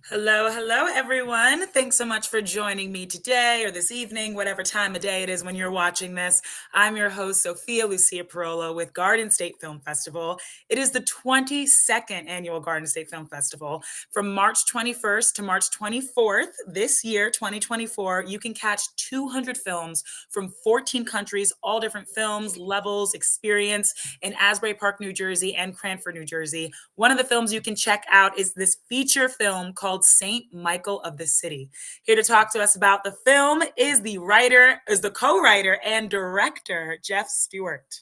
Hello, hello, everyone. Thanks so much for joining me today or this evening, whatever time of day it is when you're watching this. I'm your host, Sophia Lucia Parola with Garden State Film Festival. It is the 22nd annual Garden State Film Festival. From March 21st to March 24th this year, 2024, you can catch 200 films from 14 countries, all different films, levels, experience in Asbury Park, New Jersey, and Cranford, New Jersey. One of the films you can check out is this feature film called Saint Michael of the City. Here to talk to us about the film is the co-writer and director, Jeff Stewart.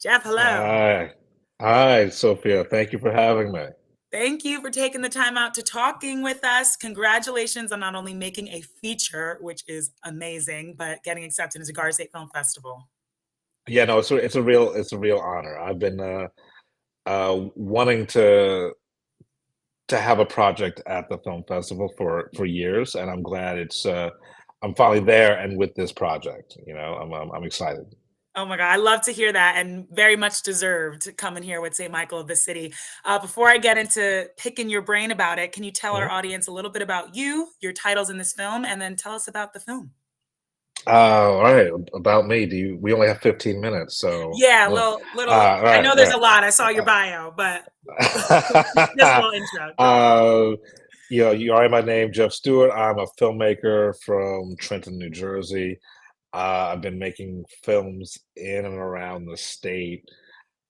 Jeff, hello. Hi. Hi, Sophia. Thank you for having me. Thank you for taking the time out to talking with us. Congratulations on not only making a feature, which is amazing, but getting accepted into Garden State Film Festival. Yeah, no, it's a real honor. I've been wanting to have a project at the film festival for years, and I'm glad I'm finally there and with this project. I'm excited. Oh my God, I love to hear that and very much deserved coming here with St. Michael of the City. Before I get into picking your brain about it, can you tell our Mhm. audience a little bit about you, your titles in this film, and then tell us about the film? All right. About me, we only have 15 minutes, so Yeah, little. all I right, know there's a lot. I saw your bio, but just a little intro. Go ahead. uh, you already my name, Jeff Stewart. I'm a filmmaker from Trenton, New Jersey. I've been making films in and around the state.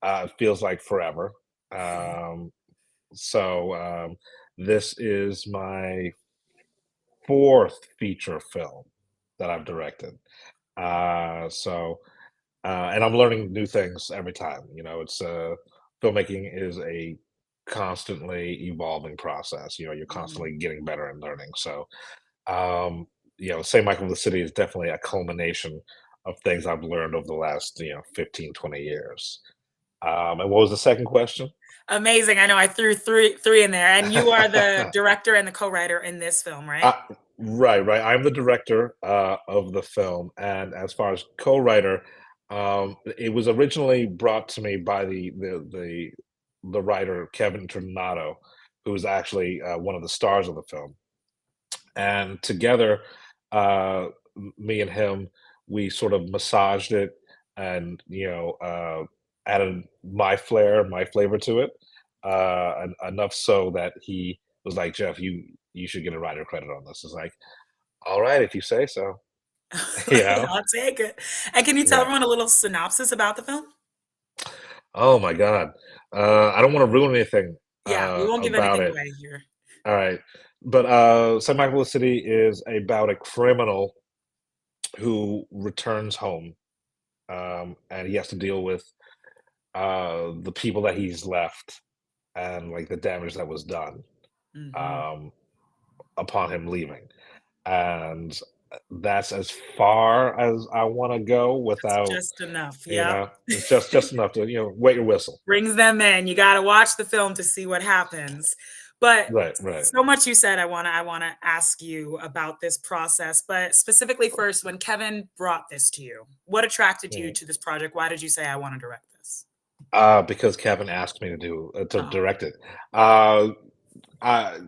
It feels like forever. Um, so this is my fourth feature film that I've directed. So and I'm learning new things every time. It's filmmaking is a constantly evolving process. You're Mhm. constantly getting better and learning. So um, St. Michael of the City is definitely a culmination of things I've learned over the last 15, 20 years. And what was the second question? Amazing. I know I threw three in there, and you are the director and the co-writer in this film, right? Uh, right, right. I'm the director of the film, and as far as co-writer, it was originally brought to me by the writer Kevin Tornato, who is actually one of the stars of the film. And together, me and him, we sort of massaged it and added my flair, my flavor to it, enough so that he was like, Jeff, you should get a writer credit on this. It's like, all right, if you say so. you know? I'll take it. And can you tell Yeah. everyone a little synopsis about the film? Oh my God. I don't want to ruin anything Yeah, we won't give about anything it. away here. All right. But St. Michael City is about a criminal who returns home, and he has to deal with the people that he's left and like the damage that was done Mhm. um, upon him leaving. And that's as far as I want to go That's without, just enough. you Yep. know, just enough to wet your whistle. Brings them in. You gotta watch the film to see what happens. But Right, right. so much you said, I wanna ask you about this process, but specifically first, when Kevin brought this to you, what attracted you Mhm. to this project? Why did you say, "I wanna direct this?" Because Kevin asked me to Oh, direct it. Uh, I,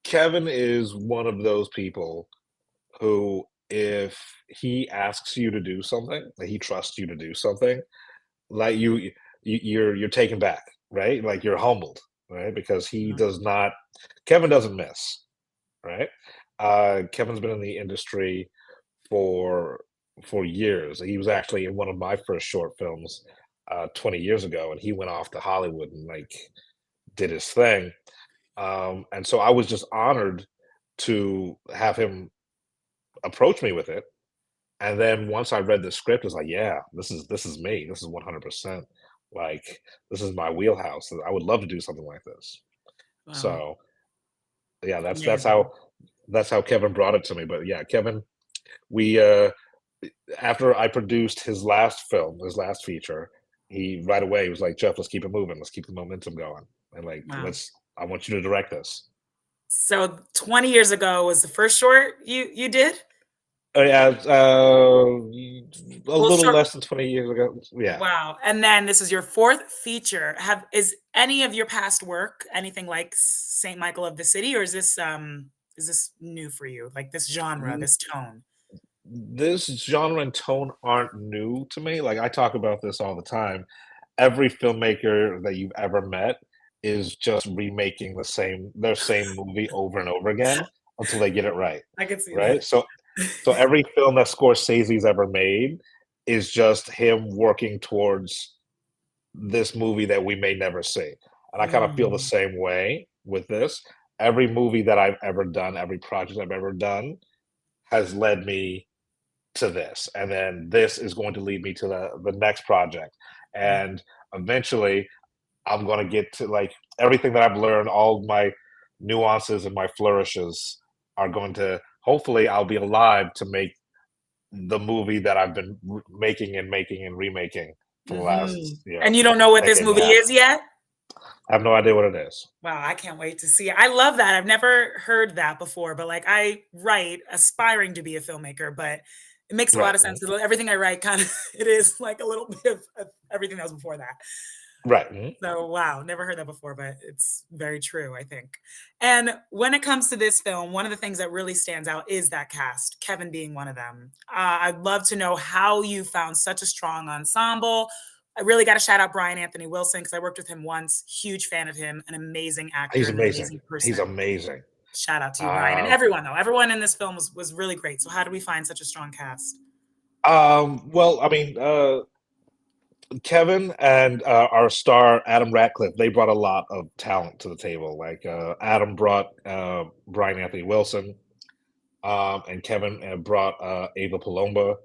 Kevin is one of those people who, if he asks you to do something, that he trusts you to do something, like you're taken back, right? Like you're humbled, right? Because he mhm, does not, Kevin doesn't miss, right? Kevin's been in the industry for for years. He was actually in one of my first short films 20 years ago, and he went off to Hollywood and like did his thing. And so I was just honored to have him approach me with it. And then once I read the script, it's like, yeah, this is me. This is 100% like this is my wheelhouse. I would love to do something like this. wow, So yeah, amazing. that's how Kevin brought it to me. But yeah, Kevin, we after I produced his last film, his last feature, he right away was like, Jeff, let's keep it moving. Let's keep the momentum going. And like, Wow. I want you to direct this. So 20 years ago was the first short you did? Yeah, a Well, little short. less than 20 years ago. Yeah. Wow. And then this is your fourth feature. Have is any of your past work anything like Saint Michael of the City, or is this new for you? Like this genre, N- this tone? This genre and tone aren't new to me. Like I talk about this all the time. Every filmmaker that you've ever met is just remaking their same movie over and over again until they get it right. I could see that. Right? So every film that Scorsese's ever made is just him working towards this movie that we may never see. And I kind of feel the Mm, same way with this. Every movie that I've ever done, every project I've ever done has led me to this. And then this is going to lead me to the next project. mm, And eventually I'm going to get to like everything that I've learned, all my nuances and my flourishes are going to hopefully I'll be alive to make the movie that I've been making and remaking for the mhm. last, And you don't know what this decade and a movie half. is yet? I have no idea what it is. Wow, I can't wait to see it. I love that. I've never heard that before, but like I write aspiring to be a filmmaker, but it makes a lot Right. of sense. Everything I write kind of it is like a little bit of everything that was before that. Right. So wow, never heard that before, but it's very true, I think. And when it comes to this film, one of the things that really stands out is that cast, Kevin being one of them. I'd love to know how you found such a strong ensemble. I really got to shout out Brian Anthony Wilson because I worked with him once. Huge fan of him, an amazing actor He's and an amazing. amazing He's person. amazing. Shout out to you, Brian, and Uh, everyone though. Everyone in this film was really great. So how do we find such a strong cast? well, I mean, Kevin and our star Adam Ratcliffe, they brought a lot of talent to the table. Like Adam brought Brian Anthony Wilson, and Kevin brought Ava Paloma,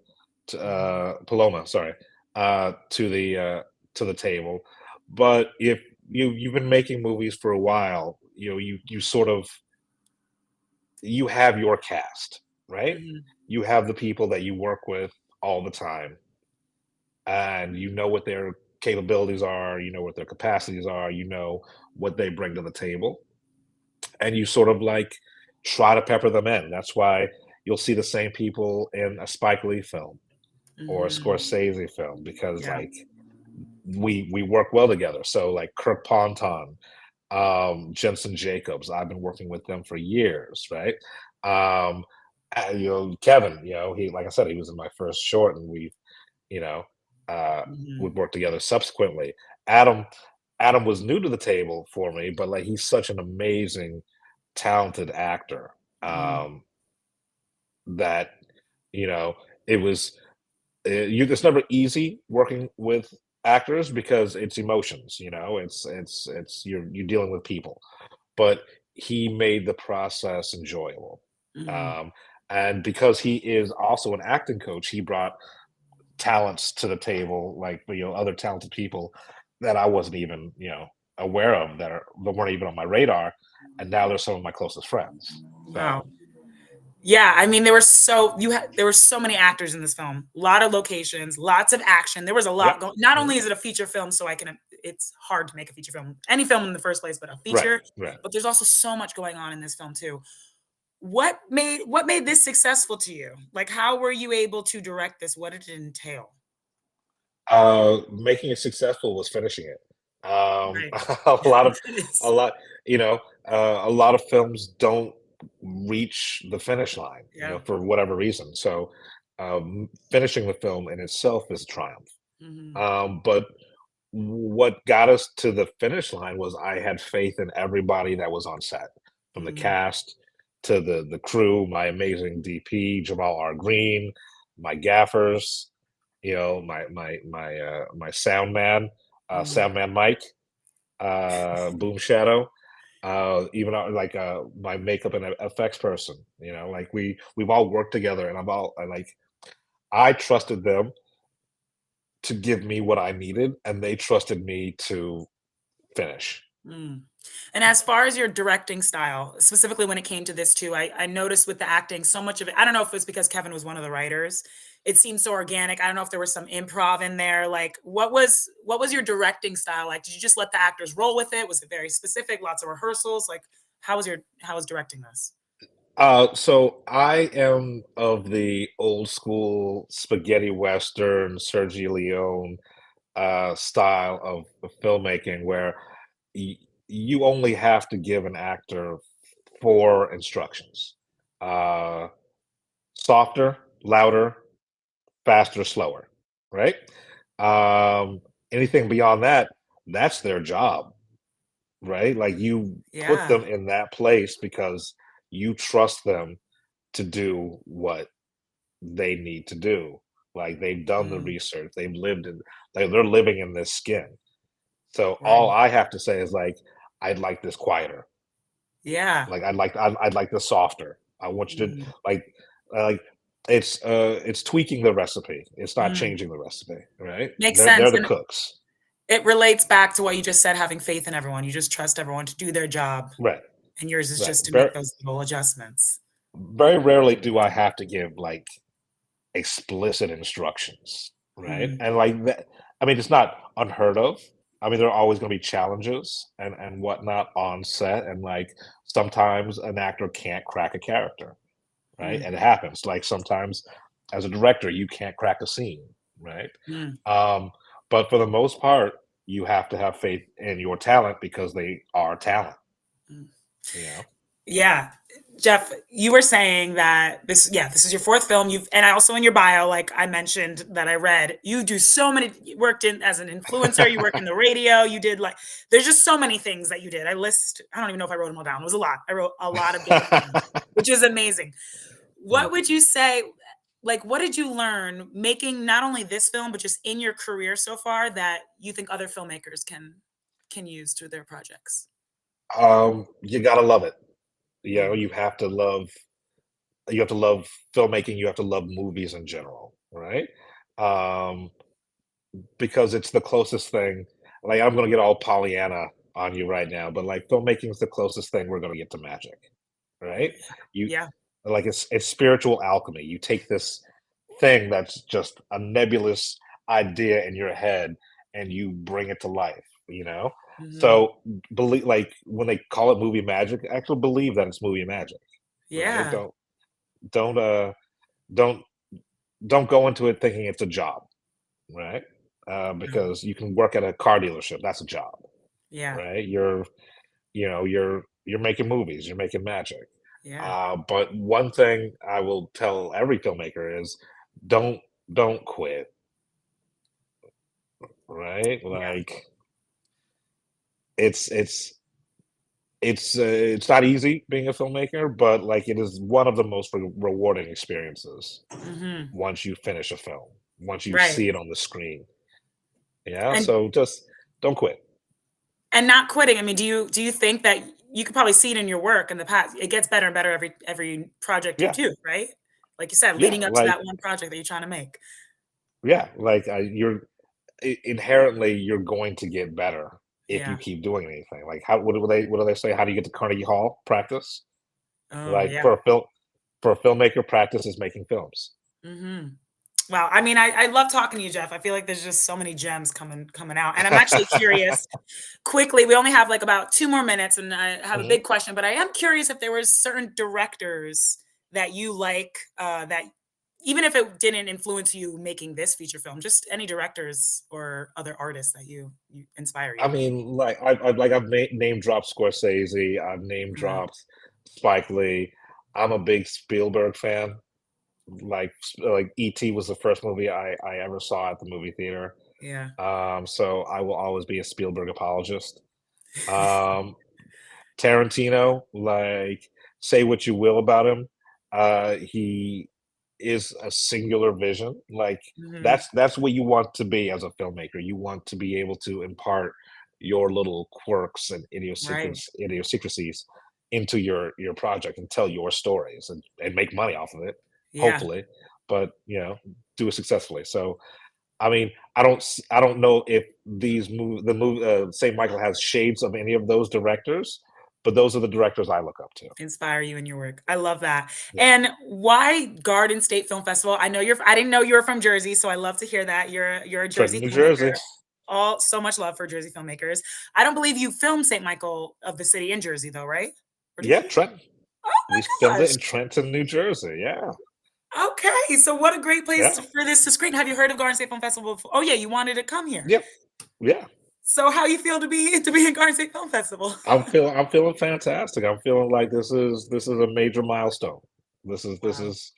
Mhm, Paloma, sorry, to the table. But if you've been making movies for a while, you sort of you have your cast, right? mhm, You have the people that you work with all the time, and you know what their capabilities are, you know what their capacities are, you know what they bring to the table, and you sort of like try to pepper them in. That's why you'll see the same people in a Spike Lee film or a mhm. Scorsese film because Yeah. like we work well together. So like Kirk Ponton, Jensen Jacobs, I've been working with them for years, right? Um, Kevin, he like I said, he was in my first short, and you know, uh, Mhm, would work together subsequently. Adam, Adam was new to the table for me, but like he's such an amazing, talented actor mm, um, that you know it was. It's never easy working with actors because it's emotions. It's you're dealing with people, but he made the process enjoyable. mhm. Um, and because he is also an acting coach, he brought talents to the table, like other talented people that I wasn't even aware of that weren't even on my radar, and now they're some of my closest friends. So Wow. Yeah, I mean, there were so many actors in this film, a lot of locations, lots of action. There was a yep, lot going. Not mhm, only is it a feature film, so it's hard to make a feature film, any film in the first place, but a right, feature. right. But there's also so much going on in this film too. What made this successful to you? Like, how were you able to direct this? What did it entail? Making it successful was finishing it. Right. A lot of It a is. lot, a lot of films don't reach the finish line, Yeah. for whatever reason. So finishing the film in itself is a triumph. Mhm. But what got us to the finish line was I had faith in everybody that was on set, from the Mhm. cast to the crew, my amazing DP Jamal R. Green, my gaffers, my sound man, Mhm. sound man Mike, Boom Shadow, even like my makeup and effects person. Like we've all worked together, and I trusted them to give me what I needed, and they trusted me to finish. Mm. And as far as your directing style, specifically when it came to this too, I noticed with the acting, so much of it, I don't know if it's because Kevin was one of the writers. It seemed so organic. I don't know if there was some improv in there. Like, what was your directing style like? Did you just let the actors roll with it? Was it very specific? Lots of rehearsals? Like, how was directing this? So I am of the old school spaghetti western, Sergio Leone style of filmmaking where y you only have to give an actor 4 instructions. Uh, Softer, louder, faster, slower, right? Anything beyond that, that's their job, right? Like, you put Yeah. them in that place because you trust them to do what they need to do. Like, they've done the Mm, research, they're living in this skin. So all right. I have to say is like, "I'd like this quieter." Yeah. Like, I'd like this softer. I want you to Mm, like like, it's tweaking the recipe. It's not mm. changing the recipe, right? Makes They're sense, the and cooks. it relates back to what you just said, having faith in everyone. You just trust everyone to do their job, Right, and yours is right. just to make those little adjustments. Very rarely do I have to give, like, explicit instructions, right? Mm, And, like, that I mean, it's not unheard of. I mean, there are always gonna be challenges and whatnot on set, and, like, sometimes an actor can't crack a character. Right? mm, And it happens. Like sometimes as a director, you can't crack a scene, right? mm, Um, but for the most part, you have to have faith in your talent because they are talent, mm. you know? Yeah. Jeff, you were saying that this is your 4th film. You've and I also in your bio, like I mentioned that I read, you do so many you worked in as an influencer, you work in the radio, you did like there's just so many things that you did. I don't even know if I wrote them all down. It was a lot. I wrote a lot of different things, which is amazing. Mm. What would you say like what did you learn making not only this film but just in your career so far that you think other filmmakers can use to their projects? You gotta love it. You know, Mm, you have to love filmmaking, you have to love movies in general, right? Um, because it's the closest thing. Like I'm gonna get all Pollyanna on you right now, but like filmmaking is the closest thing we're gonna get to magic, right? You yeah. like it's spiritual alchemy. You take this thing that's just a nebulous idea in your head and you bring it to life, you know? Mhm. So believe like when they call it movie magic, actually believe that it's movie magic, right? Yeah. Don't don't don't go into it thinking it's a job, right? No. Because you can work at a car dealership. That's a job, Yeah. right? You're making movies, you're making magic. Yeah. But one thing I will tell every filmmaker is don't don't quit, right? Yeah. Like it's it's it's not easy being a filmmaker, but like it is one of the most rewarding experiences Mhm. once you finish a film, once you Right. see it on the screen. Yeah, And so just don't quit. not quitting. I mean, do you think that you could probably see it in your work in the past? It gets better and better every project you Yeah, do, right? Like you said, yeah, leading up to like that one project that you're trying to make. yeah, like inherently you're going to get better if you Yeah. keep doing anything. Like how what do they say? How do you get to Carnegie Hall? Practice. Oh, Like yeah. for a filmmaker, practice is making films. Mhm. Wow. I mean, I love talking to you, Jeff. I feel like there's just so many gems coming out. And I'm actually curious quickly, we only have like about 2 more minutes and I have a Mhm. big question, but I am curious if there was certain directors that you like, that even if it didn't influence you making this feature film, just any directors or other artists that you inspire I you. mean, like I've name dropped Scorsese, I've name Mm, dropped Spike Lee. I'm a big Spielberg fan. Like E.T. was the first movie I ever saw at the movie theater. yeah. So I will always be a Spielberg apologist. Um, Tarantino, like, say what you will about him, he is a singular vision. Like, Mhm. that's what you want to be as a filmmaker. You want to be able to impart your little quirks and Right. idiosyncrasies into your project and tell your stories and make money off of it, Yeah. hopefully, but, do it successfully. So, I mean, I don't know if Saint Michael has shades of any of those directors, but those are the directors I look up to. Inspire you in your work. I love that. Yeah. And why Garden State Film Festival? I didn't know you were from Jersey, so I love to hear that. You're a Trenton, Jersey New filmmaker. Jersey. All so much love for Jersey filmmakers. I don't believe you filmed St. Michael of the City in Jersey though, right? Or did Yeah, you? Trenton. We filmed it Gosh. in Trenton, New Jersey. Yeah, Okay, so what a great place yeah, for this to screen. Have you heard of Garden State Film Festival before? Oh yeah, you wanted to come here. yep, yeah. So how you feel to be in Garden State Film Festival? I'm feeling fantastic. I'm feeling like this is a major milestone. This Wow. is,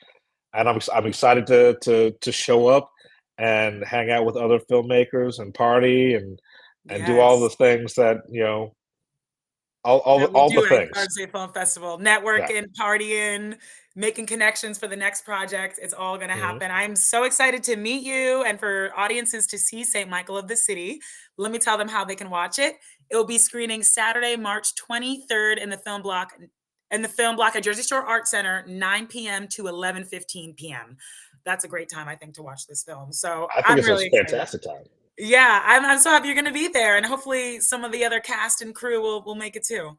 and I'm excited to show up and hang out with other filmmakers and party and do all Yes. the things that all the That we all the do at things. Garden State Film Festival. Yeah. Networking, partying, making connections for the next project. It's all gonna Mhm. happen. I'm so excited to meet you and for audiences to see St. Michael of the City. Let me tell them how they can watch it. It will be screening Saturday, March 23rd in the film block at Jersey Shore Art Center, 9 p.m. to 11:15 p.m. That's a great time, I think, to watch this film. So I think I'm it's a really excited. fantastic time. Yeah, I'm so happy you're gonna be there, and hopefully some of the other cast and crew will make it too.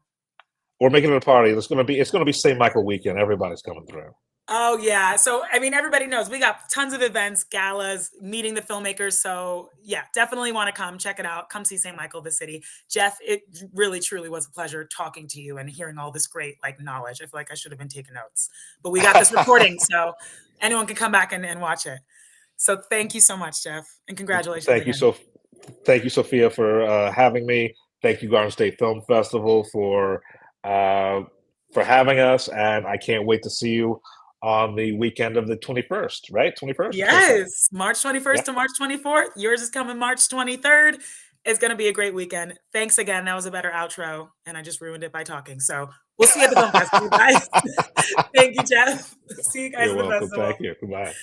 We're making it a party. It's gonna be St. Michael weekend. Everybody's coming through. Oh yeah. So I mean, everybody knows we got tons of events, galas, meeting the filmmakers. So yeah, definitely want to come check it out. Come see St. Michael the City. Jeff, it really truly was a pleasure talking to you and hearing all this great like knowledge. I feel like I should have been taking notes, but we got this recording, so anyone can come back and watch it. So thank you so much, Jeff, and congratulations Thank you again. so Thank you, Sophia, for having me. Thank you, Garden State Film Festival, uh, for having us, and I can't wait to see you on the weekend of the 21st. Right, 21st or 22nd. Yes, March Yeah. 21st to March 24th. Yours is coming March 23rd. It's going to be a great weekend. Thanks again. That was a better outro, and I just ruined it by talking. So we'll see you at the film festival, guys. Thank you, Jeff. See you guys You're at the welcome. Thank festival. you. Goodbye.